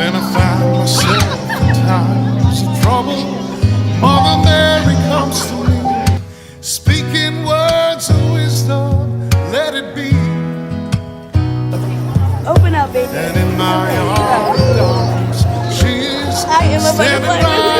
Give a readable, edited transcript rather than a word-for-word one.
When I find myself in times of trouble, Mother Mary comes to me, speaking words of wisdom, let it be. Open up, baby. And in my heart of darkness, she is Hi, Emma standing Butterfly. by